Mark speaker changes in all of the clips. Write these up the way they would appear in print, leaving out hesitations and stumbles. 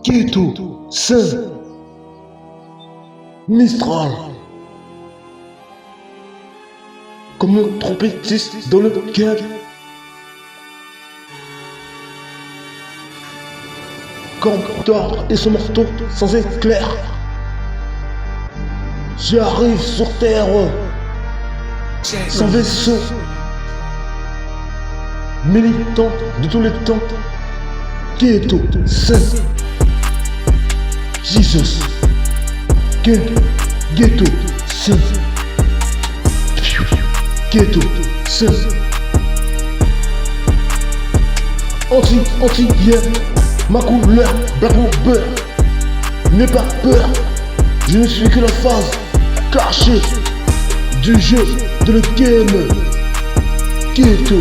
Speaker 1: Keto, Saint, Mistral. Comme un trompettiste dans le cœur. Comme d'or et son marteau sans éclair. J'arrive sur terre sans vaisseau. Militant de tous les temps. Keto, Saint, Jesus, Ghetto, Saint, Keto, Saint, anti-hier, ma couleur, black beurre, n'aie pas peur, je ne suis que la phase cachée du jeu de le game. Keto,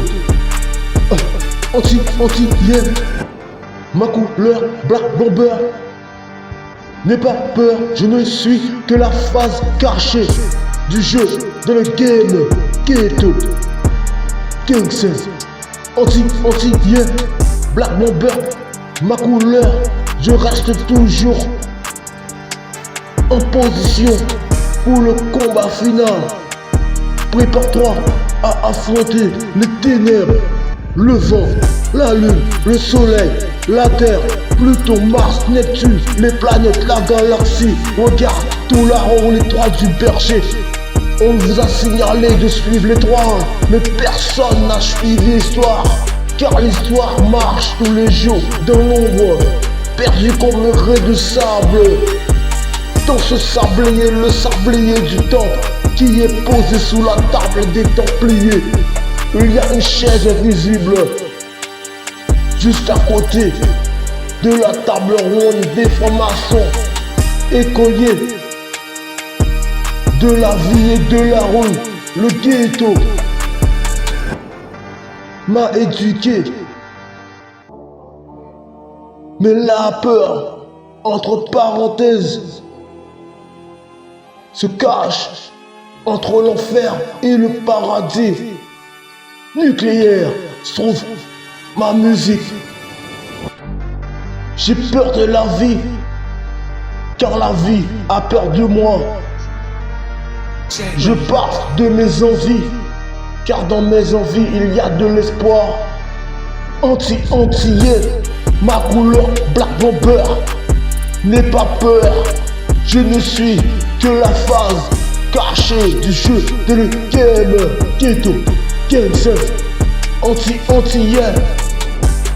Speaker 1: anti-hier, ma couleur, black bomber. N'aie pas peur, je ne suis que la phase cachée du jeu de le game. Keto, King 16, anti-hier, black bomber. Ma couleur, je reste toujours en position pour le combat final. Prépare-toi à affronter les ténèbres, le vent, la lune, le soleil, la terre, Pluton, Mars, Neptune, les planètes, la galaxie. Regarde tout là haut l'étoile du berger. On vous a signalé de suivre l'étoile, mais personne n'a suivi l'histoire. Car l'histoire marche tous les jours dans l'ombre, perdu comme un raie de sable. Dans ce sablier, le sablier du temple, qui est posé sous la table des Templiers. Il y a une chaise invisible juste à côté de la table ronde des francs-maçons, écoliers de la vie et de la rue. Le ghetto m'a éduqué, mais la peur, entre parenthèses, se cache entre l'enfer et le paradis. Nucléaire se trouve ma musique. J'ai peur de la vie, car la vie a peur de moi. Je pars de mes envies, car dans mes envies il y a de l'espoir. Anti-antillais, ma couleur black bomber. N'aie pas peur, je ne suis que la phase cachée du jeu de le game. Keto, King 16, anti-antillais,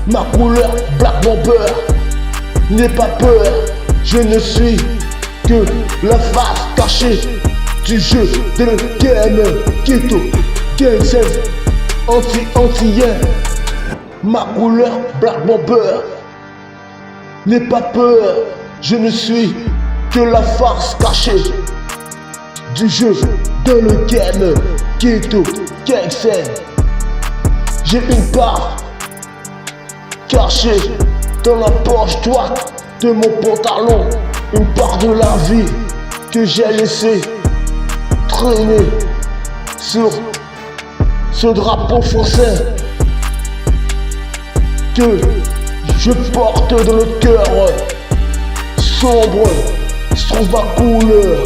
Speaker 1: ma couleur black bomber. N'aie pas peur, je ne suis que la face cachée du jeu de le game. Keto, King 16, anti-antillais, ma couleur black bomber. N'aie pas peur, je ne suis que la farce cachée du jeu de le game. Keto, King 16. J'ai une part cachée dans la poche droite de mon pantalon, une part de la vie que j'ai laissé traîner sur ce drapeau français que je porte dans le cœur. Sombre se trouve ma couleur,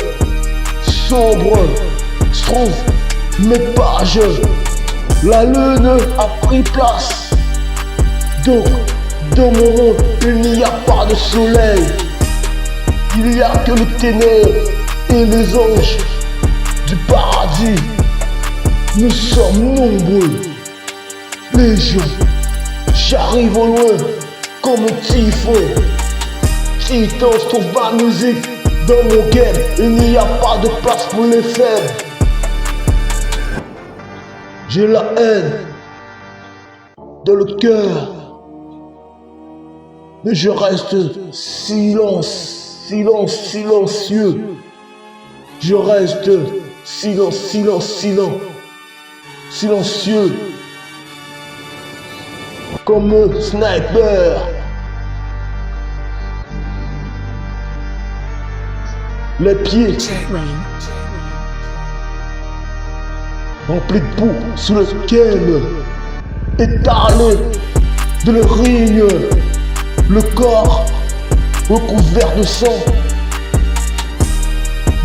Speaker 1: sombre se trouve mes pages. La lune a pris place, donc dans mon monde il n'y a pas de soleil. Il y a que les ténèbres et les anges du paradis. Nous sommes nombreux, légion. J'arrive au loin comme un typhon. Titan se trouve ma musique dans mon game. Il n'y a pas de place pour les faibles. J'ai la haine dans le cœur, mais je reste silencieux. Je reste silencieux, comme un sniper. Les pieds remplis de boue sous le game, étalé de le ring, le corps recouvert de sang,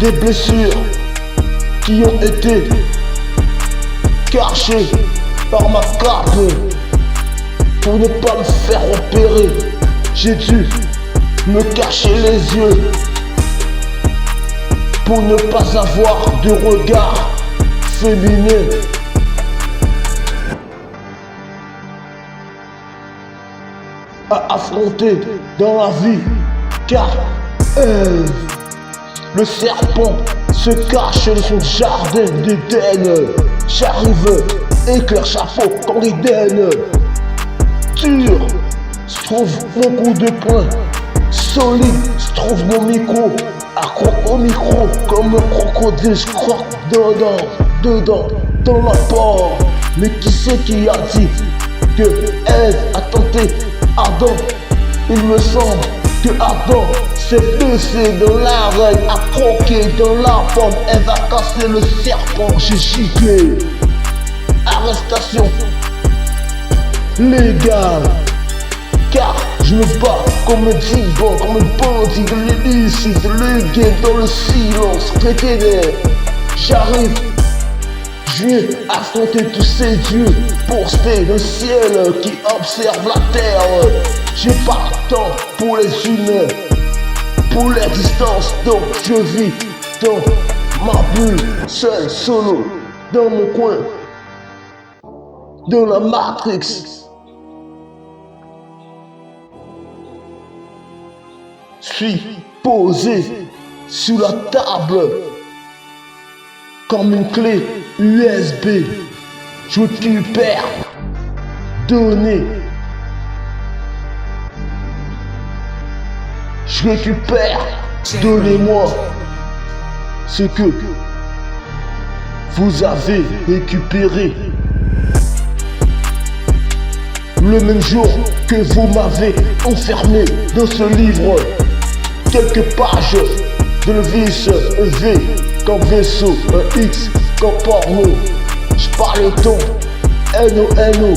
Speaker 1: des blessures qui ont été cachées par ma cape. Pour ne pas me faire repérer, j'ai dû me cacher les yeux pour ne pas avoir de regard féminin. À affronter dans la vie, car le serpent se cache dans son jardin d'Éden. J'arrive, éclair chapeau comme l'Éden. Dur, se trouve mon coup de poing. Solide, se trouve mon micro. Accro au micro, comme un crocodile, je croque dedans, dans la porte. Mais qui c'est qui a dit que Ève a tenté Adam? Il me semble que Adam s'est blessé dans l'oreille, a croqué dans la pomme. Ève a cassé le serpent, j'ai giclé. Arrestation légale, car je me bats comme un divan, comme un bandit de l'illicite, le game dans le silence préténé. J'arrive, je viens affronter tous ces dieux postés dans le ciel qui observent la terre. J'ai pas le temps pour les humains, pour l'existence, donc je vis dans ma bulle, seul, solo, dans mon coin, dans la Matrix. Suis posé sur la table comme une clé USB. Je récupère données. Je récupère, donnez-moi ce que vous avez récupéré. Le même jour que vous m'avez enfermé dans ce livre, quelques pages de le vice, un V comme vaisseau, un X comme porno. J'parle le ton, N-O-N-O.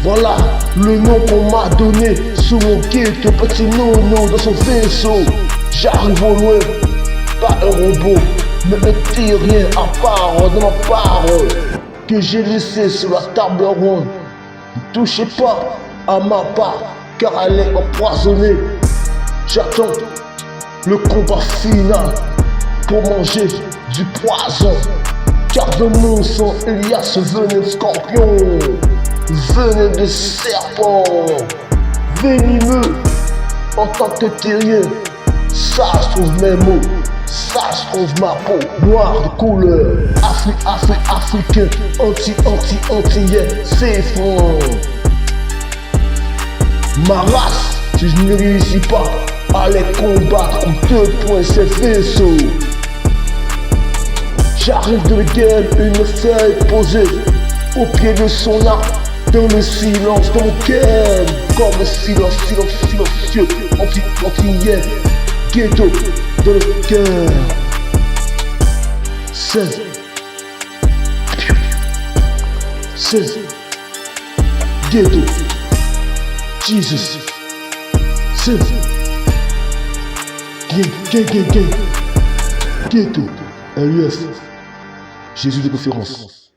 Speaker 1: Voilà le nom qu'on m'a donné sous mon kit, petit nono dans son vaisseau. J'arrive au loin, pas un robot, mais un terrien à part de ma parole que j'ai laissé sur la table ronde. Ne touchez pas à ma part, car elle est empoisonnée. J'attends le combat final pour manger du poison, car dans mon sang il y a ce venin de scorpion, venin de serpent, venimeux en tant que terrien. Ça se trouve mes mots, ça se trouve ma peau, noire de couleur, africain, antillais, c'est franc. Ma race, si je ne réussis pas à les combattre en 2 points, ces vaisseaux. J'arrive de game, une feuille posée au pied de son arbre, dans le silence, dans mon cœur, comme le silence silencieux, antillais, ghetto, dans le cœur. 16 ghetto, Jesus, 16 gang, ghetto, LUF, Jésus de préférence.